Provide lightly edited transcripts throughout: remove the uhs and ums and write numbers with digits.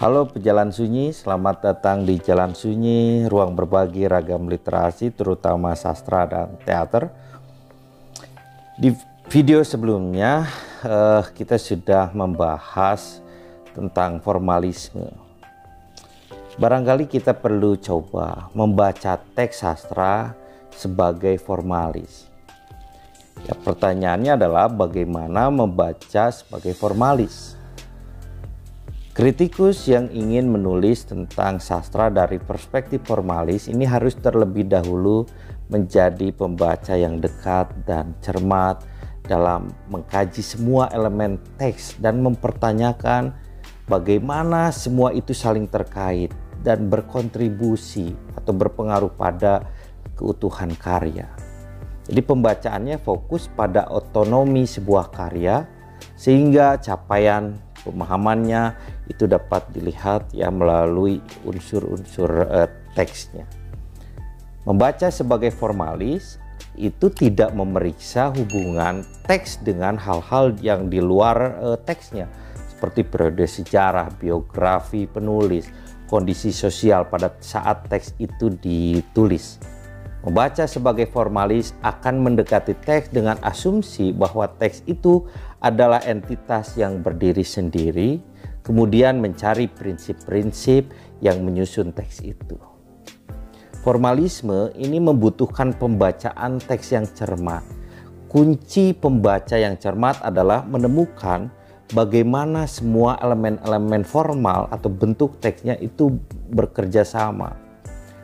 Halo pejalan sunyi, selamat datang di Jalan Sunyi, ruang berbagi ragam literasi terutama sastra dan teater. Di video sebelumnya kita sudah membahas tentang formalisme. Barangkali kita perlu coba membaca teks sastra sebagai formalis. Ya, pertanyaannya adalah bagaimana membaca sebagai formalis. Kritikus yang ingin menulis tentang sastra dari perspektif formalis ini harus terlebih dahulu menjadi pembaca yang dekat dan cermat dalam mengkaji semua elemen teks dan mempertanyakan bagaimana semua itu saling terkait dan berkontribusi atau berpengaruh pada keutuhan karya. Jadi pembacaannya fokus pada otonomi sebuah karya sehingga capaian pemahamannya itu dapat dilihat ya melalui unsur-unsur teksnya. Membaca sebagai formalis itu tidak memeriksa hubungan teks dengan hal-hal yang di luar teksnya, seperti periode sejarah, biografi penulis, kondisi sosial pada saat teks itu ditulis. Membaca sebagai formalis akan mendekati teks dengan asumsi bahwa teks itu adalah entitas yang berdiri sendiri, kemudian mencari prinsip-prinsip yang menyusun teks itu. Formalisme ini membutuhkan pembacaan teks yang cermat. Kunci pembaca yang cermat adalah menemukan bagaimana semua elemen-elemen formal atau bentuk teksnya itu bekerja sama.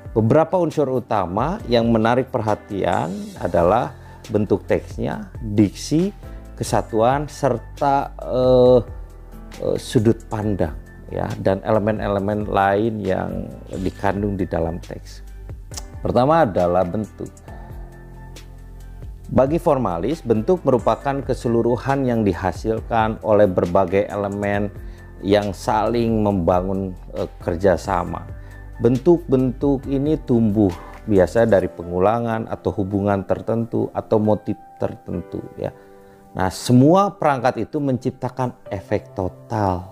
Beberapa unsur utama yang menarik perhatian adalah bentuk teksnya, diksi, kesatuan, serta sudut pandang, ya, dan elemen-elemen lain yang dikandung di dalam teks. Pertama adalah bentuk. Bagi formalis, bentuk merupakan keseluruhan yang dihasilkan oleh berbagai elemen yang saling membangun kerjasama. Bentuk-bentuk ini tumbuh biasa dari pengulangan atau hubungan tertentu atau motif tertentu, ya. Nah, semua perangkat itu menciptakan efek total,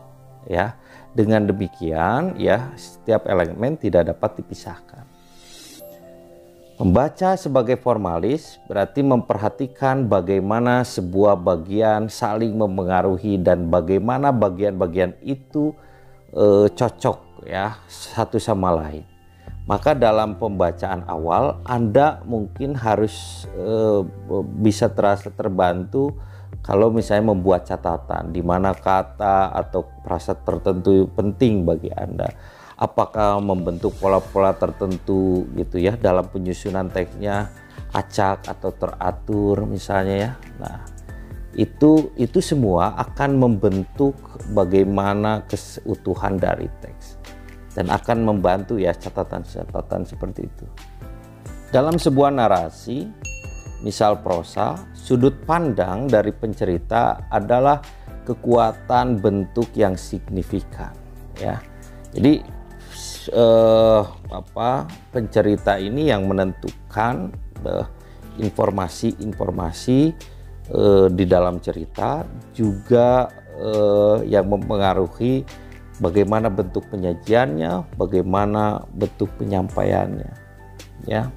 ya. Dengan demikian, ya, setiap elemen tidak dapat dipisahkan. Membaca sebagai formalis berarti memperhatikan bagaimana sebuah bagian saling mempengaruhi dan bagaimana bagian-bagian itu cocok, ya, satu sama lain. Maka dalam pembacaan awal Anda mungkin harus bisa terasa terbantu kalau misalnya membuat catatan di mana kata atau frasa tertentu penting bagi Anda. Apakah membentuk pola-pola tertentu gitu ya dalam penyusunan teksnya, acak atau teratur misalnya ya. Nah, itu semua akan membentuk bagaimana keutuhan dari teks dan akan membantu ya catatan-catatan seperti itu. Dalam sebuah narasi, misal prosa, sudut pandang dari pencerita adalah kekuatan bentuk yang signifikan, ya. Jadi pencerita ini yang menentukan informasi-informasi di dalam cerita, juga yang mempengaruhi bagaimana bentuk penyajiannya, bagaimana bentuk penyampaiannya, ya.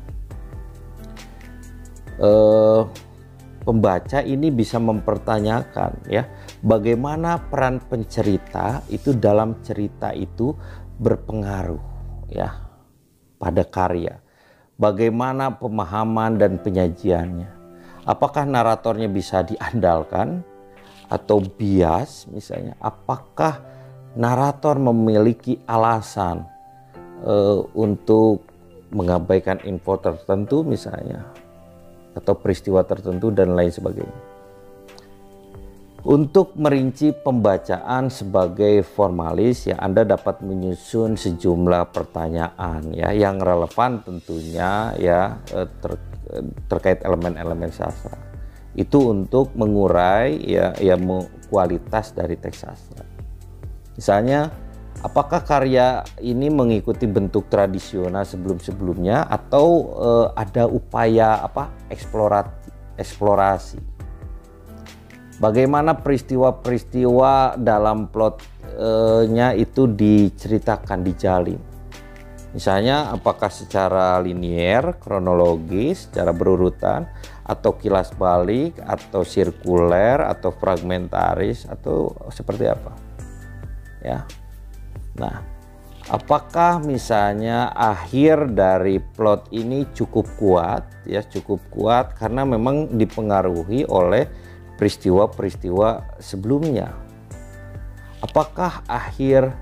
Pembaca ini bisa mempertanyakan ya bagaimana peran pencerita itu dalam cerita itu berpengaruh ya pada karya. Bagaimana pemahaman dan penyajiannya. Apakah naratornya bisa diandalkan atau bias misalnya? Apakah narator memiliki alasan untuk mengabaikan info tertentu misalnya, atau peristiwa tertentu dan lain sebagainya. Untuk merinci pembacaan sebagai formalis ya, Anda dapat menyusun sejumlah pertanyaan ya yang relevan tentunya ya terkait elemen-elemen sastra. Itu untuk mengurai ya kualitas dari teks sastra. Misalnya, apakah karya ini mengikuti bentuk tradisional sebelum-sebelumnya atau ada upaya eksplorasi? Bagaimana peristiwa-peristiwa dalam plot plotnya itu diceritakan, dijalin. Misalnya apakah secara linier, kronologis, secara berurutan, atau kilas balik, atau sirkuler, atau fragmentaris, atau seperti apa? Ya. Nah, apakah misalnya akhir dari plot ini cukup kuat, ya cukup kuat karena memang dipengaruhi oleh peristiwa-peristiwa sebelumnya. Apakah akhir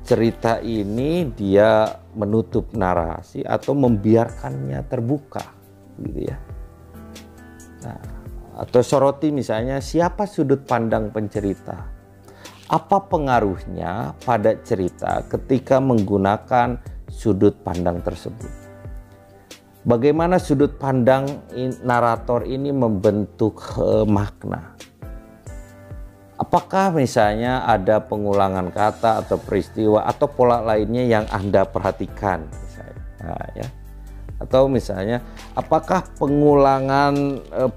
cerita ini dia menutup narasi atau membiarkannya terbuka, gitu ya. Nah, atau soroti misalnya siapa sudut pandang pencerita, apa pengaruhnya pada cerita ketika menggunakan sudut pandang tersebut, bagaimana sudut pandang narator ini membentuk makna. Apakah misalnya ada pengulangan kata atau peristiwa atau pola lainnya yang Anda perhatikan misalnya. Nah, ya. Atau misalnya apakah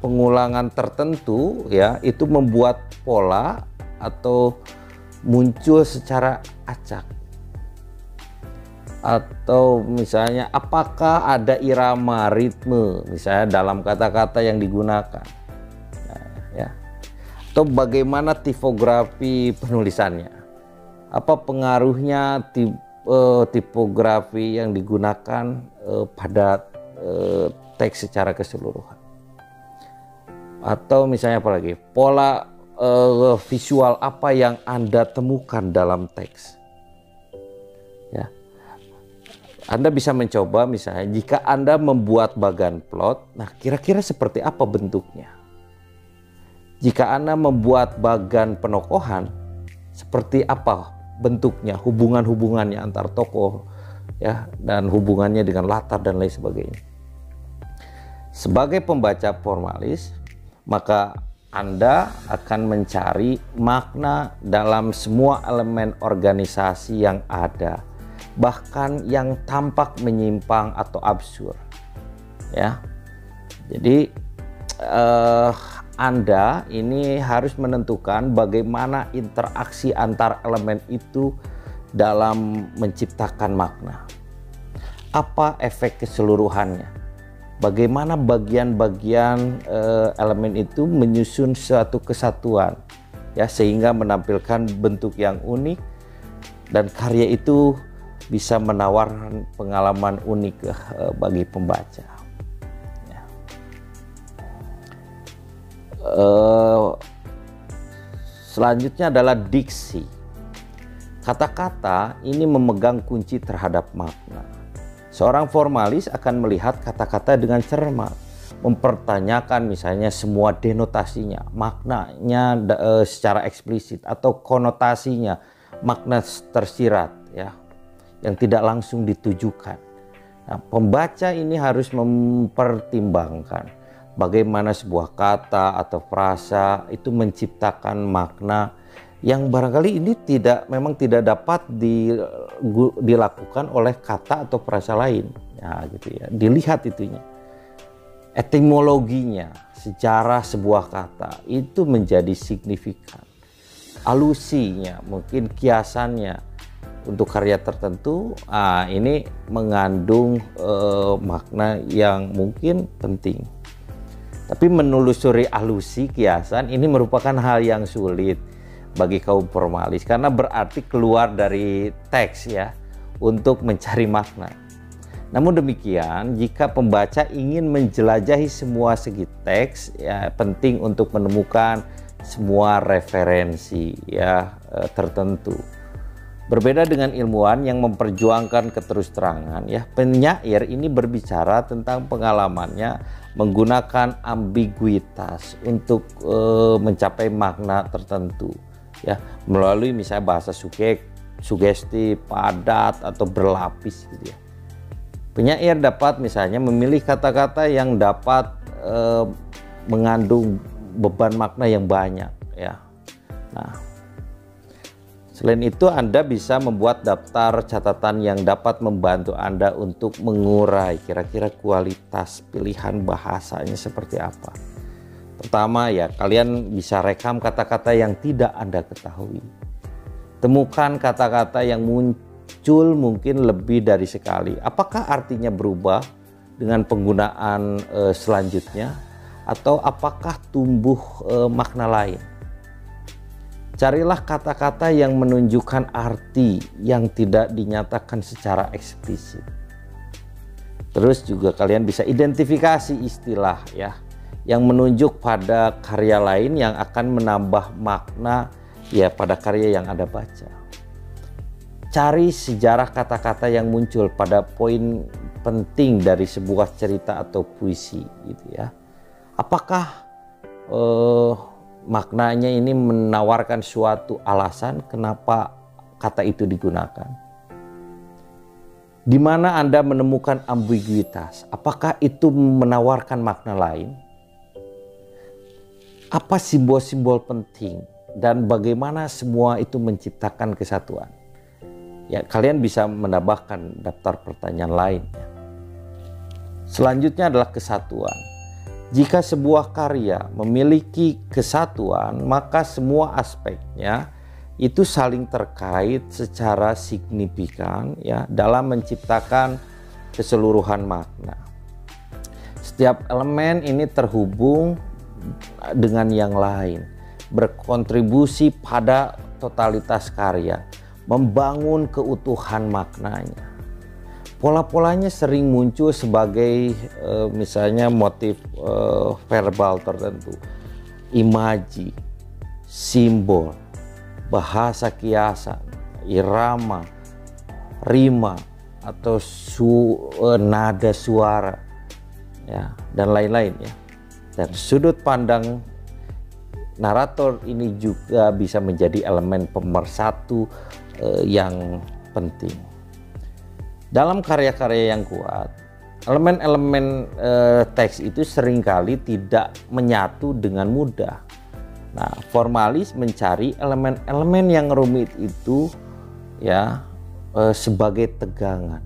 pengulangan tertentu ya itu membuat pola atau muncul secara acak. Atau misalnya apakah ada irama ritme misalnya dalam kata-kata yang digunakan. Nah, ya. Atau bagaimana tipografi penulisannya, apa pengaruhnya tipografi yang digunakan pada teks secara keseluruhan. Atau misalnya apa lagi, pola visual apa yang Anda temukan dalam teks. Ya. Anda bisa mencoba misalnya jika Anda membuat bagan plot, nah kira-kira seperti apa bentuknya. Jika Anda membuat bagan penokohan, seperti apa bentuknya, hubungan-hubungannya antar tokoh, ya, dan hubungannya dengan latar dan lain sebagainya. Sebagai pembaca formalis, maka Anda akan mencari makna dalam semua elemen organisasi yang ada, bahkan yang tampak menyimpang atau absurd. Ya, jadi Anda ini harus menentukan bagaimana interaksi antar elemen itu dalam menciptakan makna. Apa efek keseluruhannya? Bagaimana bagian-bagian elemen itu menyusun suatu kesatuan, ya, sehingga menampilkan bentuk yang unik dan karya itu bisa menawarkan pengalaman unik bagi pembaca. Selanjutnya adalah diksi. Kata-kata ini memegang kunci terhadap makna. Seorang formalis akan melihat kata-kata dengan cermat, mempertanyakan misalnya semua denotasinya, maknanya secara eksplisit atau konotasinya, makna tersirat, ya, yang tidak langsung ditujukan. Nah, pembaca ini harus mempertimbangkan bagaimana sebuah kata atau frasa itu menciptakan makna yang barangkali ini memang tidak dapat dilakukan oleh kata atau frasa lain. Ya, gitu ya. Dilihat itunya. Etimologinya, sejarah sebuah kata itu menjadi signifikan. Alusinya, mungkin kiasannya untuk karya tertentu, ini mengandung makna yang mungkin penting. Tapi menelusuri alusi, kiasan ini merupakan hal yang sulit bagi kaum formalis karena berarti keluar dari teks, ya, untuk mencari makna. Namun demikian, jika pembaca ingin menjelajahi semua segi teks, ya, penting untuk menemukan semua referensi, ya, tertentu. Berbeda dengan ilmuwan yang memperjuangkan keterus-terangan, ya, penyair ini berbicara tentang pengalamannya menggunakan ambiguitas untuk mencapai makna tertentu, ya, melalui misalnya bahasa sugesti, padat atau berlapis, gitu ya. Penyair dapat misalnya memilih kata-kata yang dapat mengandung beban makna yang banyak, ya. Nah, selain itu Anda bisa membuat daftar catatan yang dapat membantu Anda untuk mengurai kira-kira kualitas pilihan bahasanya seperti apa. Pertama, ya, kalian bisa rekam kata-kata yang tidak Anda ketahui. Temukan kata-kata yang muncul mungkin lebih dari sekali. Apakah artinya berubah dengan penggunaan selanjutnya, atau apakah tumbuh makna lain? Carilah kata-kata yang menunjukkan arti yang tidak dinyatakan secara eksplisit. Terus juga kalian bisa identifikasi istilah ya yang menunjuk pada karya lain yang akan menambah makna ya pada karya yang Anda baca. Cari sejarah kata-kata yang muncul pada poin penting dari sebuah cerita atau puisi gitu ya. Apakah maknanya ini menawarkan suatu alasan kenapa kata itu digunakan? Di mana Anda menemukan ambiguitas? Apakah itu menawarkan makna lain? Apa simbol-simbol penting dan bagaimana semua itu menciptakan kesatuan? Ya, kalian bisa menambahkan daftar pertanyaan lain. Selanjutnya adalah kesatuan. Jika sebuah karya memiliki kesatuan, maka semua aspeknya itu saling terkait secara signifikan ya dalam menciptakan keseluruhan makna. Setiap elemen ini terhubung dengan yang lain, berkontribusi pada totalitas karya, membangun keutuhan maknanya. Pola-polanya sering muncul sebagai misalnya motif verbal tertentu, imaji, simbol, bahasa kiasan, irama, rima, atau nada suara ya, dan lain-lain ya. Dan sudut pandang narator ini juga bisa menjadi elemen pemersatu yang penting. Dalam karya-karya yang kuat, elemen-elemen teks itu seringkali tidak menyatu dengan mudah. Nah, formalis mencari elemen-elemen yang rumit itu ya sebagai tegangan.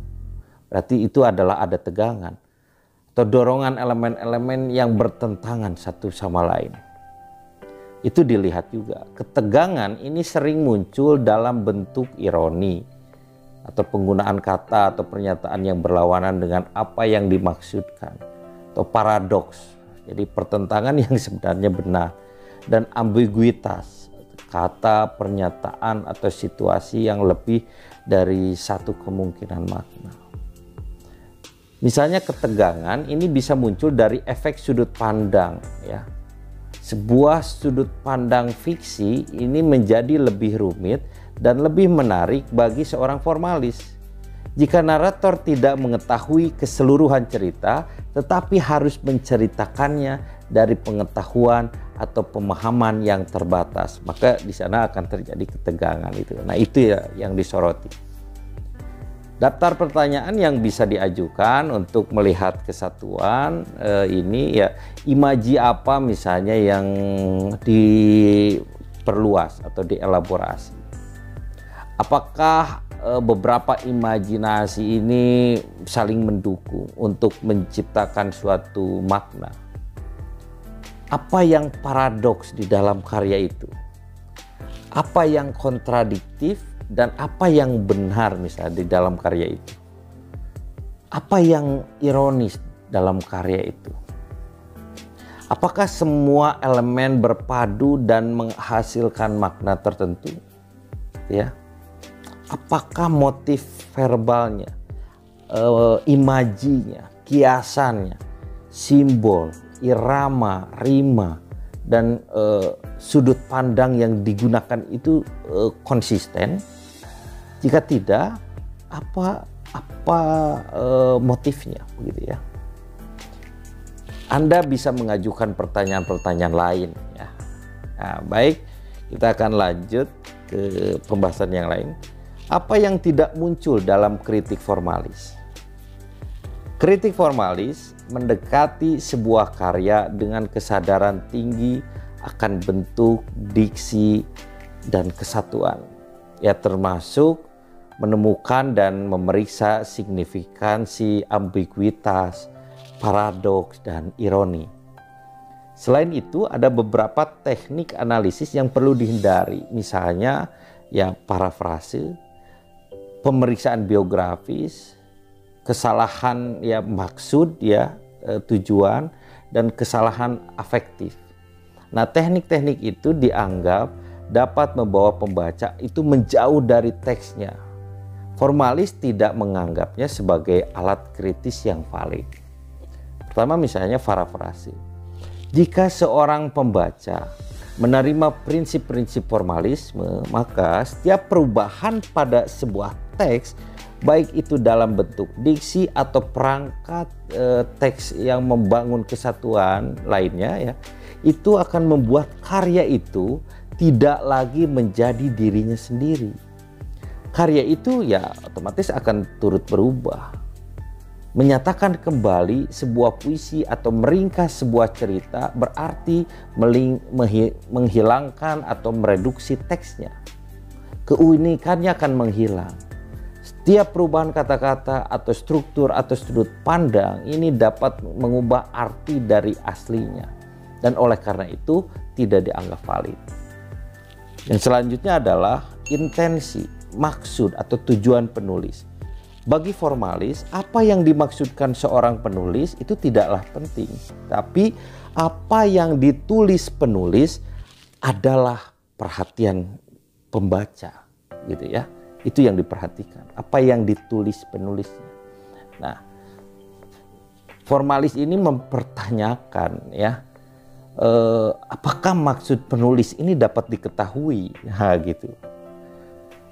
Berarti itu adalah ada tegangan atau dorongan elemen-elemen yang bertentangan satu sama lain. Itu dilihat juga. Ketegangan ini sering muncul dalam bentuk ironi atau penggunaan kata atau pernyataan yang berlawanan dengan apa yang dimaksudkan, atau paradoks. Jadi pertentangan yang sebenarnya benar. Dan ambiguitas, kata, pernyataan, atau situasi yang lebih dari satu kemungkinan makna. Misalnya ketegangan ini bisa muncul dari efek sudut pandang ya. Sebuah sudut pandang fiksi ini menjadi lebih rumit dan lebih menarik bagi seorang formalis jika narator tidak mengetahui keseluruhan cerita tetapi harus menceritakannya dari pengetahuan atau pemahaman yang terbatas, maka di sana akan terjadi ketegangan itu. Nah, itu ya yang disoroti. Daftar pertanyaan yang bisa diajukan untuk melihat kesatuan ini ya, imaji apa misalnya yang diperluas atau dielaborasi. Apakah beberapa imajinasi ini saling mendukung untuk menciptakan suatu makna? Apa yang paradoks di dalam karya itu? Apa yang kontradiktif dan apa yang benar misalnya di dalam karya itu? Apa yang ironis dalam karya itu? Apakah semua elemen berpadu dan menghasilkan makna tertentu? Ya. Apakah motif verbalnya, imajinya, kiasannya, simbol, irama, rima, dan sudut pandang yang digunakan itu konsisten? Jika tidak, apa motifnya, begitu ya? Anda bisa mengajukan pertanyaan-pertanyaan lain ya. Nah, baik, kita akan lanjut ke pembahasan yang lain. Apa yang tidak muncul dalam kritik formalis? Kritik formalis mendekati sebuah karya dengan kesadaran tinggi akan bentuk, diksi, dan kesatuan. Ya, termasuk menemukan dan memeriksa signifikansi, ambiguitas, paradoks, dan ironi. Selain itu, ada beberapa teknik analisis yang perlu dihindari. Misalnya, ya parafrase, pemeriksaan biografis, kesalahan ya maksud ya tujuan, dan kesalahan afektif. Nah, teknik-teknik itu dianggap dapat membawa pembaca itu menjauh dari teksnya. Formalis tidak menganggapnya sebagai alat kritis yang valid. Pertama misalnya parafrase. Jika seorang pembaca menerima prinsip-prinsip formalisme, maka setiap perubahan pada sebuah teks, baik itu dalam bentuk diksi atau perangkat teks yang membangun kesatuan lainnya ya, itu akan membuat karya itu tidak lagi menjadi dirinya sendiri. Karya itu ya otomatis akan turut berubah. Menyatakan kembali sebuah puisi atau meringkas sebuah cerita berarti menghilangkan atau mereduksi teksnya. Keunikannya akan menghilang. Setiap perubahan kata-kata atau struktur atau sudut pandang ini dapat mengubah arti dari aslinya. Dan oleh karena itu tidak dianggap valid. Yang selanjutnya adalah intensi, maksud atau tujuan penulis. Bagi formalis, apa yang dimaksudkan seorang penulis itu tidaklah penting. Tapi apa yang ditulis penulis adalah perhatian pembaca, gitu ya. Itu yang diperhatikan. Apa yang ditulis penulisnya. Nah, formalis ini mempertanyakan ya, apakah maksud penulis ini dapat diketahui, nah, gitu.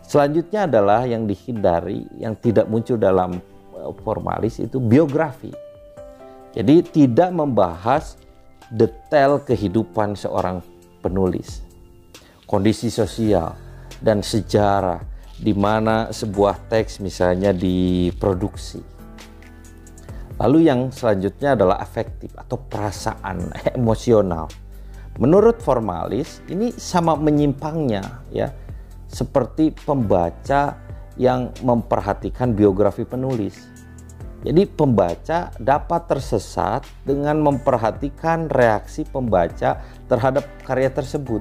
Selanjutnya adalah yang dihindari, yang tidak muncul dalam formalis itu biografi. Jadi tidak membahas detail kehidupan seorang penulis, kondisi sosial dan sejarah di mana sebuah teks misalnya diproduksi. Lalu yang selanjutnya adalah afektif atau perasaan emosional. Menurut formalis ini sama menyimpangnya ya, seperti pembaca yang memperhatikan biografi penulis. Jadi pembaca dapat tersesat dengan memperhatikan reaksi pembaca terhadap karya tersebut.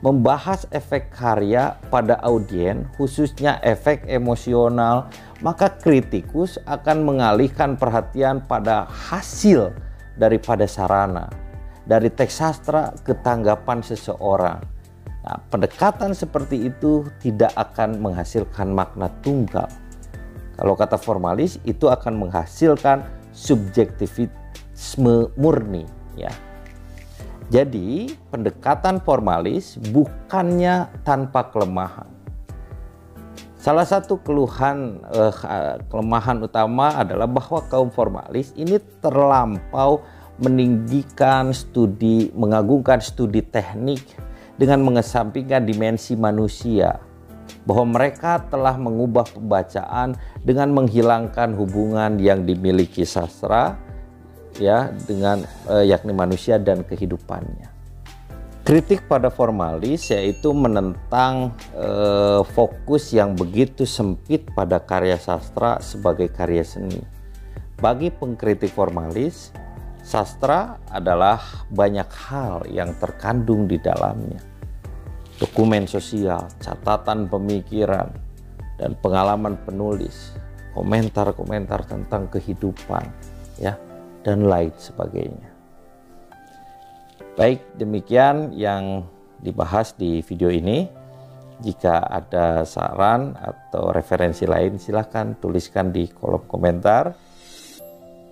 Membahas efek karya pada audiens, khususnya efek emosional, maka kritikus akan mengalihkan perhatian pada hasil daripada sarana. Dari teks sastra ke tanggapan seseorang. Nah, pendekatan seperti itu tidak akan menghasilkan makna tunggal. Kalau kata formalis itu akan menghasilkan subjektivisme murni ya. Jadi pendekatan formalis bukannya tanpa kelemahan. Salah satu kelemahan utama adalah bahwa kaum formalis ini terlampau meninggikan studi, mengagungkan studi teknik dengan mengesampingkan dimensi manusia, bahwa mereka telah mengubah pembacaan dengan menghilangkan hubungan yang dimiliki sastra ya dengan yakni manusia dan kehidupannya. Kritik pada formalis yaitu menentang fokus yang begitu sempit pada karya sastra sebagai karya seni. Bagi pengkritik formalis, sastra adalah banyak hal yang terkandung di dalamnya. Dokumen sosial, catatan pemikiran, dan pengalaman penulis, komentar-komentar tentang kehidupan, ya, dan lain sebagainya. Baik, demikian yang dibahas di video ini. Jika ada saran atau referensi lain, silahkan tuliskan di kolom komentar.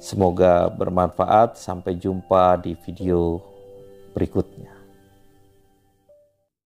Semoga bermanfaat. Sampai jumpa di video berikutnya.